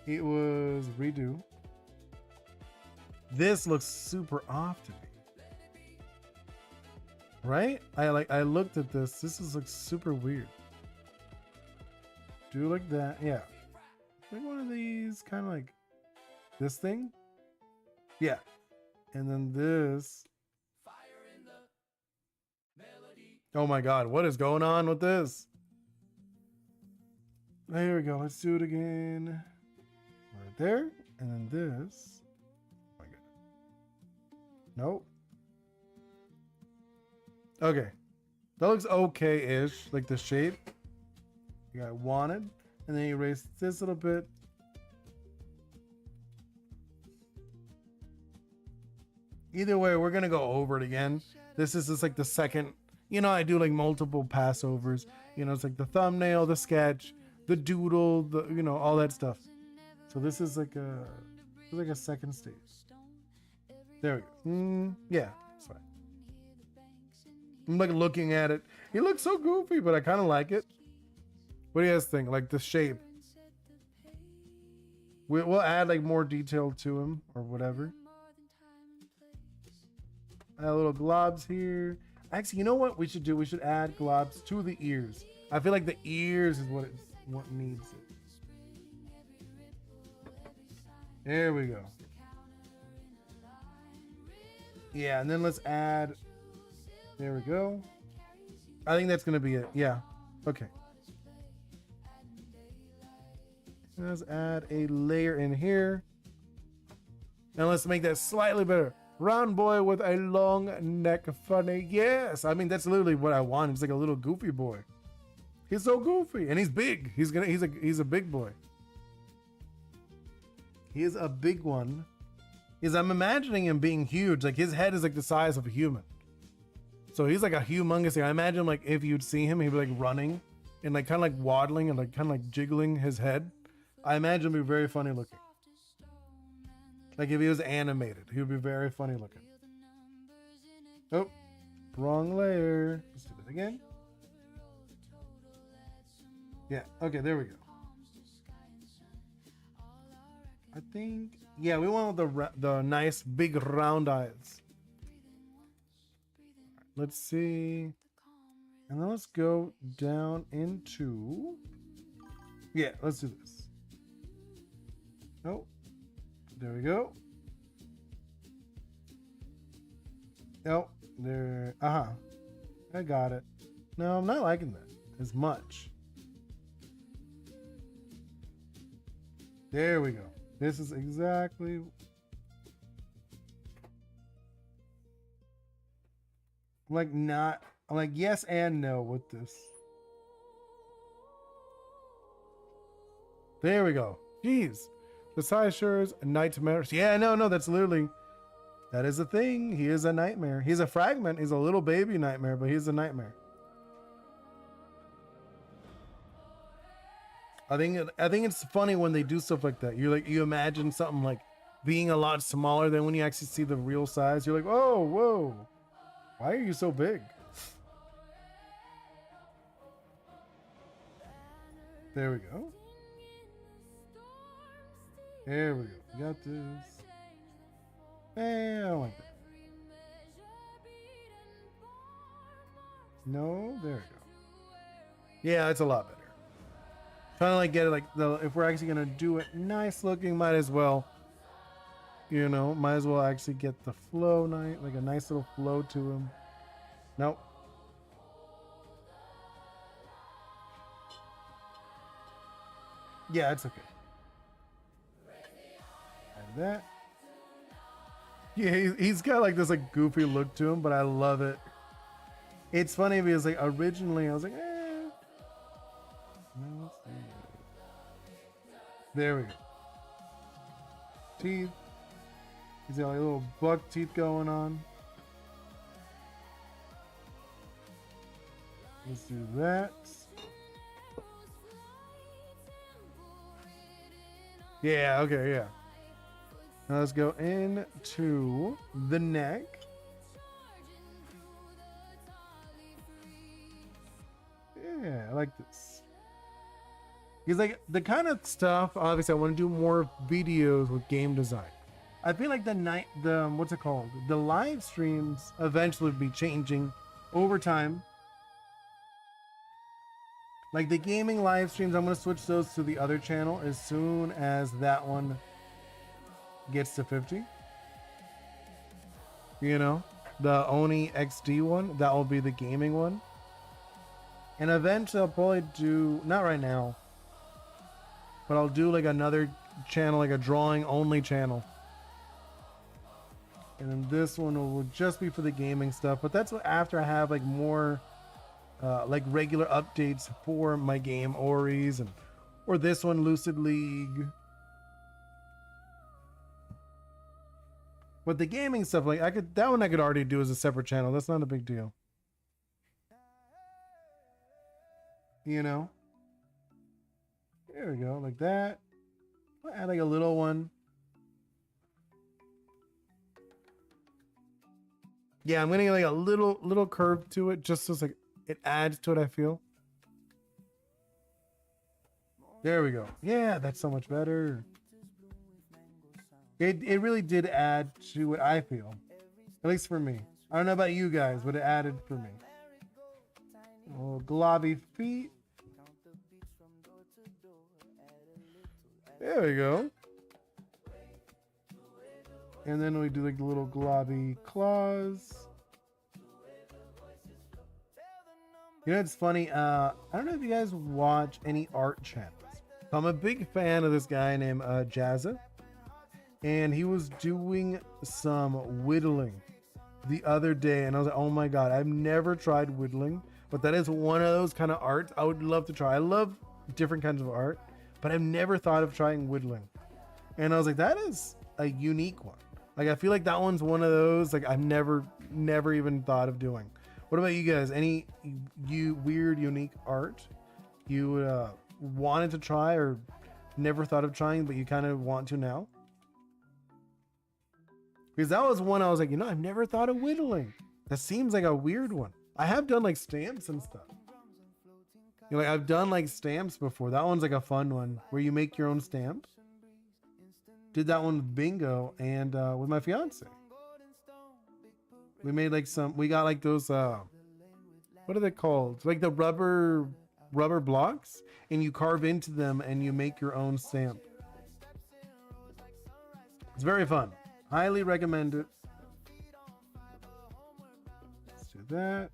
It was redo. This looks super off to me. Right? I looked at this. This is like super weird. Do like that. Yeah. Like one of these kind of like this thing. Yeah. And then this. Oh my God. What is going on with this? There we go. Let's do it again. Right there. And then this. Oh my God. Nope. Okay. That looks okay-ish. Like the shape. You got wanted. And then you erase this a little bit. Either way, we're going to go over it again. This is just like the second. You know, I do like multiple passovers. You know, it's like the thumbnail, the sketch, the doodle, the, you know, all that stuff. So this is like a second stage. There we go. Yeah, it's fine. I'm like looking at it. He looks so goofy, but I kind of like it. What do you guys think? Like the shape. We'll add like more detail to him or whatever. Add little globs here. Actually, you know what we should do? We should add globs to the ears. I feel like the ears is what needs it. There we go. Yeah, and then let's add. There we go. I think that's gonna be it. Yeah. Okay. Let's add a layer in here. Now let's make that slightly better. Round boy with a long neck, funny. Yes, I mean that's literally what I want. He's like a little goofy boy. He's so goofy, and he's big. He's a big boy. He is a big one. I'm imagining him being huge. Like his head is like the size of a human. So he's like a humongous thing. I imagine like if you'd see him, he'd be like running and like kind of like waddling and like kind of like jiggling his head. I imagine him be very funny looking. Like if he was animated, he would be very funny looking. Oh, wrong layer. Let's do that again. Yeah, okay, there we go. I think, yeah, we want the nice big round eyes. Let's see. And then let's go down into, yeah, let's do this. Oh, there we go. Oh, there, I got it. No, I'm not liking that as much. There we go. This is exactly. Like not, I'm like yes and no with this. There we go. Jeez. The Scyther's nightmares. Yeah, no, that's literally, that is a thing. He is a nightmare. He's a fragment. He's a little baby nightmare, but he's a nightmare. I think it's funny when they do stuff like that. You imagine something like being a lot smaller than when you actually see the real size. You're like, oh, whoa. Why are you so big? There we go. There we go. We got this. I don't like that. No, there we go. Yeah, it's a lot better. Trying to like get it like if we're actually gonna do it nice looking, might as well. You know, might as well actually get the flow night, like a nice little flow to him. Nope. Yeah, it's okay. And that. Yeah, he's got like this like goofy look to him, but I love it. It's funny because like originally I was like, eh. There we go. Teeth. He's got like little buck teeth going on. Let's do that. Yeah, okay, yeah. Now let's go into the neck. Yeah, I like this. Because like the kind of stuff, obviously I want to do more videos with game design. I feel like what's it called? The live streams eventually will be changing over time. Like the gaming live streams, I'm going to switch those to the other channel as soon as that one gets to 50. You know, the Oni XD one, that will be the gaming one. And eventually I'll probably do, not right now, but I'll do like another channel, like a drawing only channel. And then this one will just be for the gaming stuff, but that's after I have like more like regular updates for my game Ori's or this one Lucid League. But the gaming stuff, like that one I could already do as a separate channel. That's not a big deal. You know? There we go, like that. I'll add like a little one. Yeah, I'm gonna get like a little curve to it, just so it's like it adds to it, I feel. There we go. Yeah, that's so much better. It really did add to it, I feel. At least for me. I don't know about you guys, but it added for me. Oh, globby feet. There we go. And then we do like the little globby claws. You know, it's funny. I don't know if you guys watch any art channels. I'm a big fan of this guy named Jazza. And he was doing some whittling the other day. And I was like, oh my God, I've never tried whittling. But that is one of those kind of arts I would love to try. I love different kinds of art, but I've never thought of trying whittling. And I was like, that is a unique one. Like, I feel like that one's one of those, like, I've never even thought of doing. What about you guys? Any weird, unique art you wanted to try or never thought of trying, but you kind of want to now? Because that was one I was like, you know, I've never thought of whittling. That seems like a weird one. I have done like stamps and stuff. You know, like I've done like stamps before. That one's like a fun one where you make your own stamp. Did that one with bingo and with my fiance. We made like we got like those what are they called? Like the rubber blocks, and you carve into them and you make your own stamp. It's very fun. Highly recommend it. Let's do that.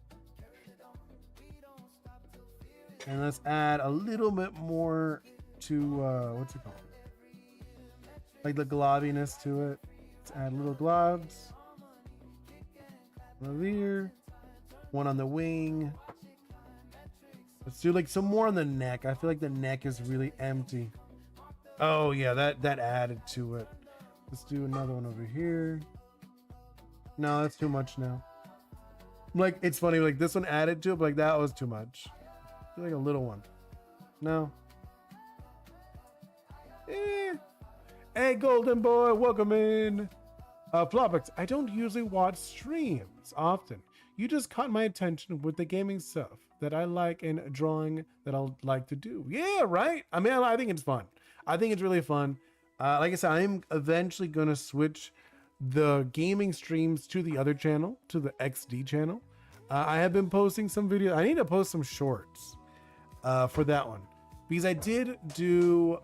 And let's add a little bit more to what's it called? Like the globbiness to it. Let's add little globs. One here. One on the wing. Let's do like some more on the neck. I feel like the neck is really empty. Oh yeah, that added to it. Let's do another one over here. No, that's too much now. Like, it's funny, like this one added to it, but like that was too much. I feel like a little one. No. Hey, Golden Boy, welcome in. Flopix, I don't usually watch streams often. You just caught my attention with the gaming stuff that I like and drawing that I'll like to do. Yeah, right? I mean, I think it's fun. I think it's really fun. Like I said, I'm eventually going to switch the gaming streams to the other channel, to the XD channel. I have been posting some videos. I need to post some shorts for that one. Because I did do,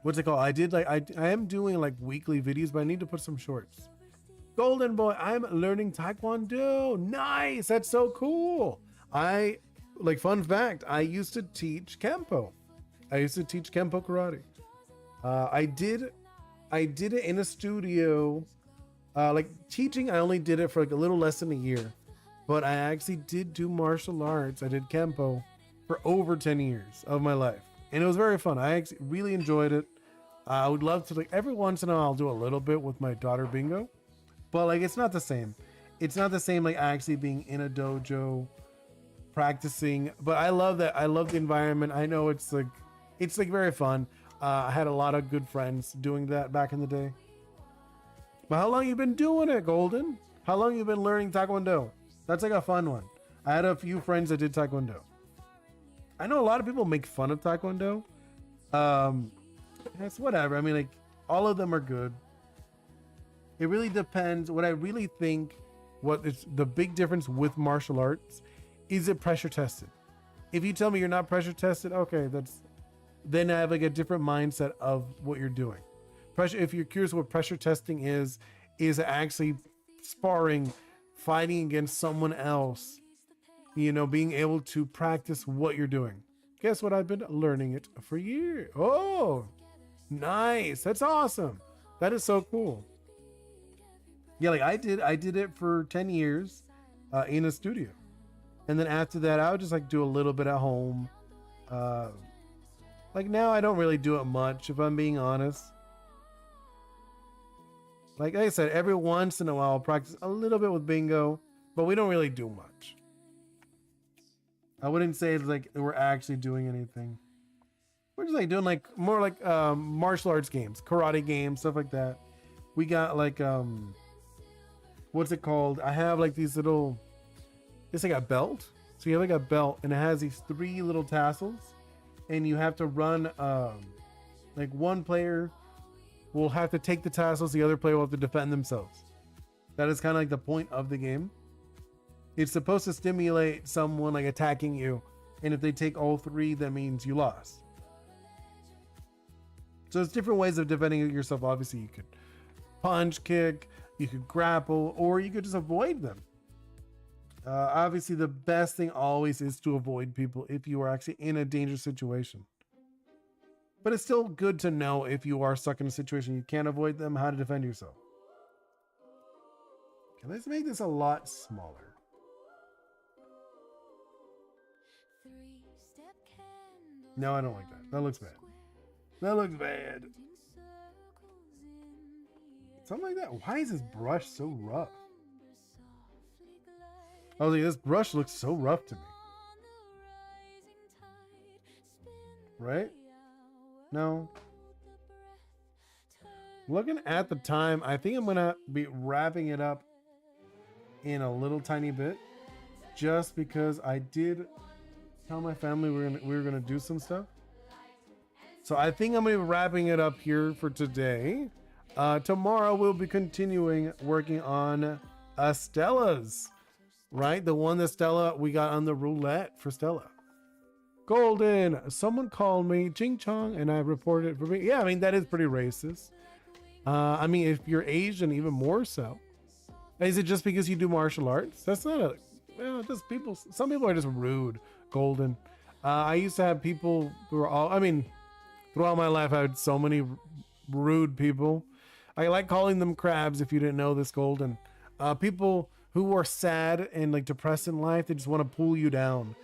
what's it called? I did like, I am doing like weekly videos, but I need to put some shorts. Golden Boy, I'm learning Taekwondo. Nice. That's so cool. Like, fun fact, I used to teach Kempo. I used to teach Kempo karate. I did it in a studio. Like teaching, I only did it for like a little less than a year, but I actually did do martial arts. I did Kempo for over 10 years of my life, and it was very fun. I actually really enjoyed it. I would love to, like, every once in a while I'll do a little bit with my daughter Bingo, but like it's not the same. It's not the same like actually being in a dojo practicing. But I love that. I love the environment. I know it's like very fun. I had a lot of good friends doing that back in the day. But how long you been doing it, Golden? How long you been learning Taekwondo? That's like a fun one. I had a few friends that did Taekwondo. I know a lot of people make fun of Taekwondo. It's whatever. I mean, like, all of them are good. It really depends. What I really think, what is the big difference with martial arts, is it pressure tested? If you tell me you're not pressure tested, okay, then I have like a different mindset of what you're doing. Pressure. If you're curious what pressure testing is actually sparring, fighting against someone else, you know, being able to practice what you're doing. Guess what? I've been learning it for years. Oh, nice. That's awesome. That is so cool. Yeah, like I did it for 10 years in a studio. And then after that, I would just like do a little bit at home. Like now I don't really do it much, if I'm being honest. Like I said, every once in a while I'll practice a little bit with Bingo, but we don't really do much. I wouldn't say it's like we're actually doing anything. We're just like doing like more like martial arts games, karate games, stuff like that. We got like what's it called? I have like these little, it's like a belt. So you have like a belt and it has these 3 little tassels, and you have to run like one player will have to take the tassels, the other player will have to defend themselves. That is kind of like the point of the game. It's supposed to stimulate someone like attacking you, and if they take all 3, that means you lost. So there's different ways of defending yourself. Obviously you could punch, kick, you could grapple, or you could just avoid them. Obviously the best thing always is to avoid people if you are actually in a dangerous situation. But it's still good to know if you are stuck in a situation you can't avoid them, how to defend yourself. Okay, let's make this a lot smaller. No, I don't like that. That looks bad. That looks bad. Something like that. Why is this brush so rough? I was like, this brush looks so rough to me. Right? No. Looking at the time, I think I'm gonna be wrapping it up in a little tiny bit, just because I did tell my family we were gonna do some stuff. So I think I'm gonna be wrapping it up here for today. Tomorrow we'll be continuing working on Stella's, right? The one that Stella we got on the roulette for Stella. Golden, someone called me Ching Chong and I reported it for me. Yeah, I mean, that is pretty racist. I mean, if you're Asian, even more so. Is it just because you do martial arts? That's not a, well, just people, some people are just rude, Golden. I used to have people who were all, I mean, throughout my life, I had so many rude people. I like calling them crabs if you didn't know this, Golden. People who are sad and like depressed in life, they just want to pull you down.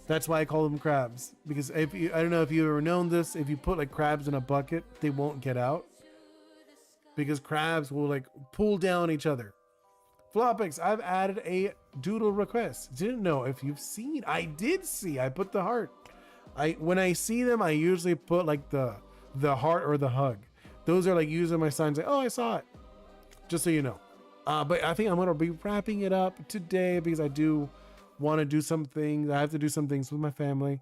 That's why I call them crabs. Because if you, I don't know if you've ever known this, if you put like crabs in a bucket, they won't get out. Because crabs will like pull down each other. Flopix, I've added a doodle request. Didn't know if you've seen. I did see. I put the heart. When I see them, I usually put like the heart or the hug. Those are like usually my signs like, oh, I saw it. Just so you know. But I think I'm gonna be wrapping it up today because I do want to do some things. I have to do some things with my family.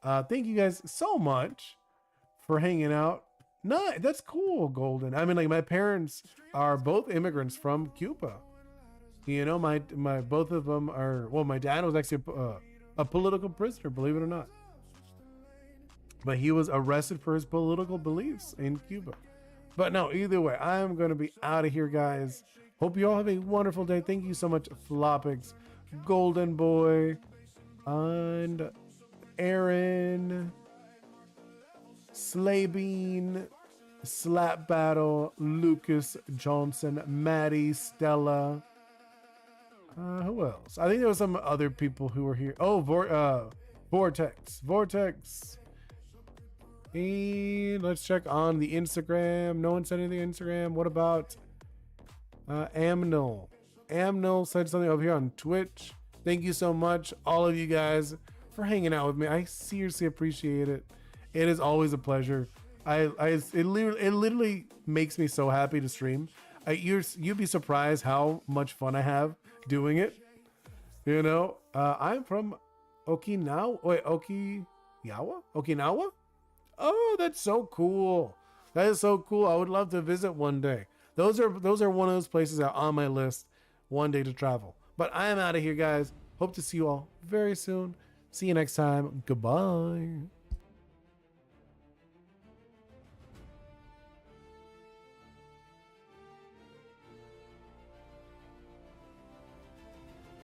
Thank you guys so much for hanging out. No, that's cool, Golden. I mean, like my parents are both immigrants from Cuba. You know, my both of them are. Well, my dad was actually a political prisoner, believe it or not. But he was arrested for his political beliefs in Cuba. But no, either way, I'm gonna be out of here, guys. Hope you all have a wonderful day. Thank you so much, Flopix, Golden Boy, and Aaron, Slaybean, Slap Battle, Lucas Johnson, Maddie, Stella. Who else? I think there was some other people who were here. Oh, Vortex. And let's check on the Instagram. No one said anything on Instagram. What about Amnil? Amnil said something over here on Twitch. Thank you so much, all of you guys, for hanging out with me. I seriously appreciate it. It is always a pleasure. It literally makes me so happy to stream. You'd be surprised how much fun I have doing it. You know, I'm from Okinawa. Wait, Okinawa? Oh, that's so cool. That is so cool. I would love to visit one day. Those are one of those places that are on my list one day to travel. But I am out of here, guys. Hope to see you all very soon. See you next time. Goodbye.